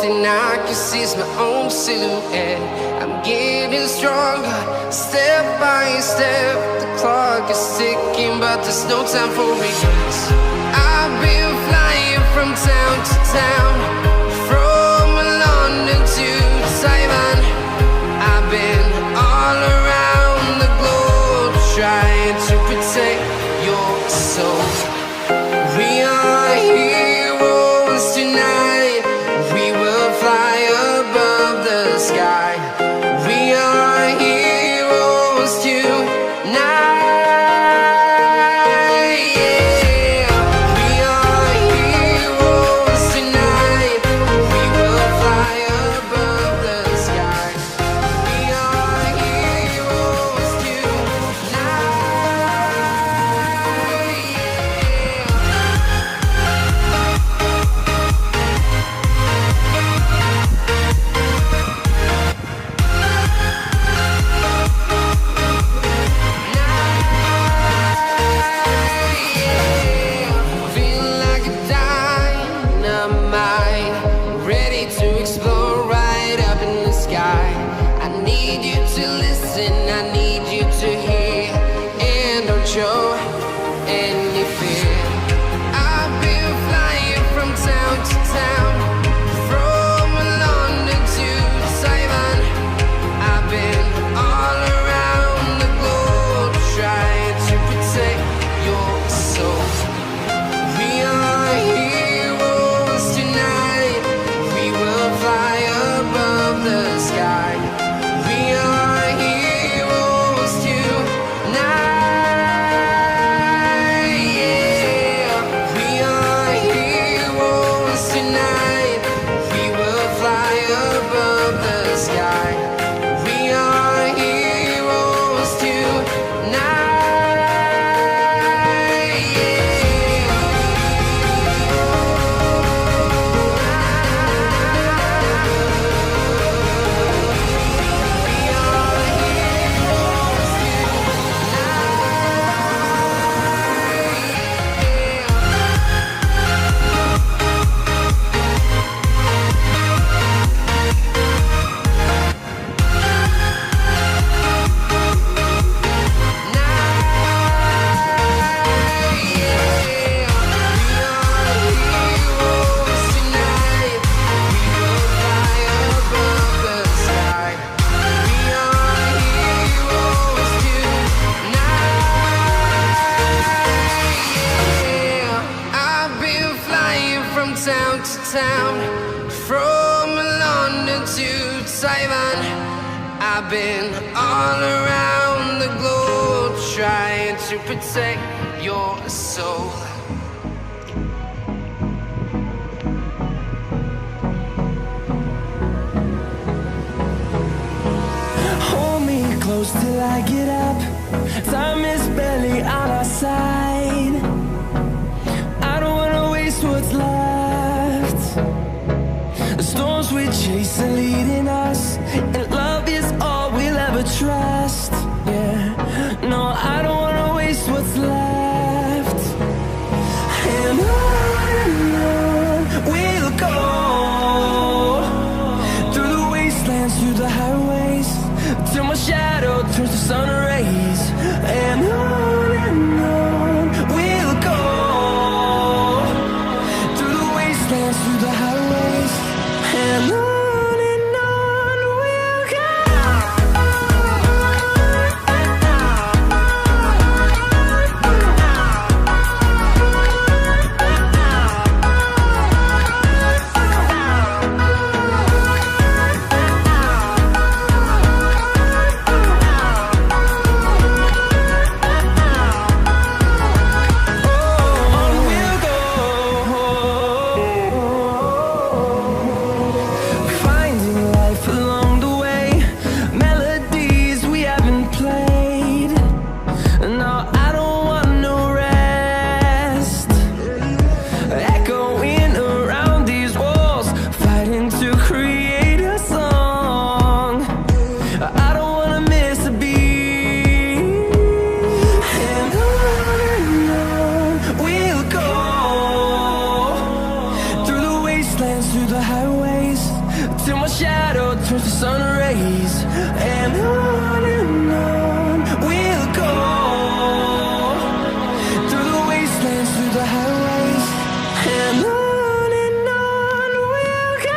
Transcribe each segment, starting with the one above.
thing I can see is my own silhouette. I'm getting stronger, step by step. The clock is ticking, but there's no time for regrets. I've been flying from town to town, from London to Taiwan. I've been all around the globe, trying to protect your soul. We are heroes tonight. We will fly above the sky. We are heroes tonight. Yeah. We are heroes tonight. We will fly above the sky. We are heroes tonight. Feel like a dynamite, ready to explode right up in the sky. I need you to listen, I need you to hear, and don't show any fear. I've been flying from town to town, from London to Taiwan. I've been all around the globe, trying to protect your soul. We are heroes tonight. We will fly above the sky. We are heroes tonight. Yeah. We are heroes tonight. We will fly above the sky. We are heroes tonight. I've been flying from town to town, from London to Taiwan. I've been all around the globe, trying to protect your soul. Hold me close till I get up. Time is barely on our side. I don't wanna waste what's left. The storms we chase are leading us, and love is all we'll ever trust. Yeah, no, I don't wanna waste what's left. And on we'll go, through the wastelands, through the highways, till my shadow turns to sun rays. And on we'll go, through the wastelands, through the highways, and on we'll go. shadow turns to sun rays, and on we'll go, through the wastelands, through the highways, and on we'll go.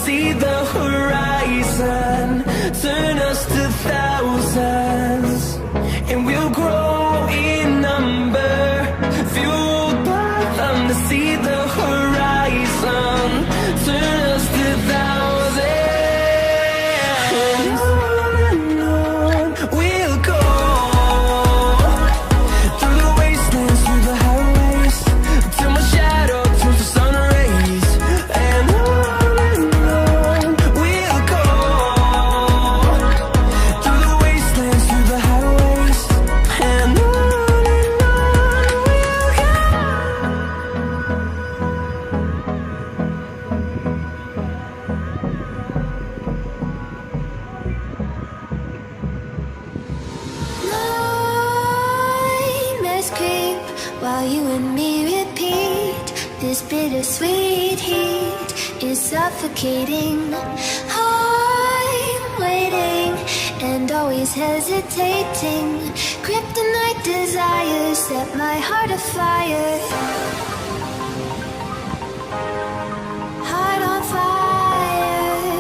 See the horizon turn us to thousands, and we'll grow in number, fueled by them. To see the horizon turn us to thousands, and on we'll go, through the wastelands, through the highways, till my shadow turns to sun rays, and while you and me repeat, this bittersweet heat is suffocating. I'm waiting and always hesitating. Kryptonite desires set my heart afire. Heart on fire.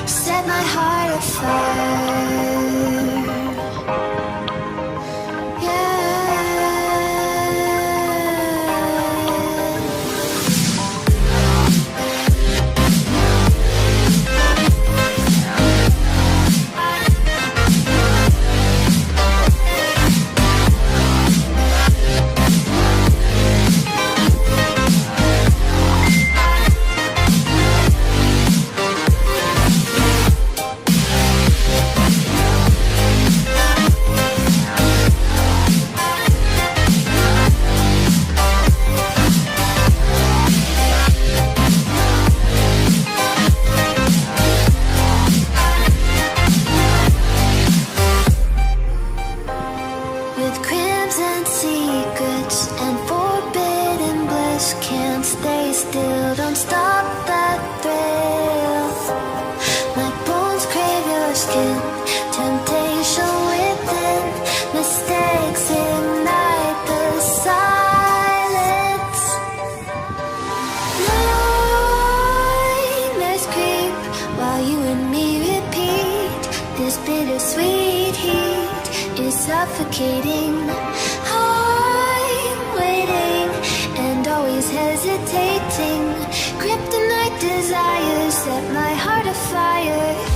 Set my heart afire. With crimson secrets and forbidden bliss, can't stay still, don't stop that thrill. My bones crave your skin, temptation within, mistakes ignite the silence. Nightmares creep while you and me repeat, this bittersweet heat is suffocating. I'm waiting and always hesitating. Kryptonite desires set my heart afire.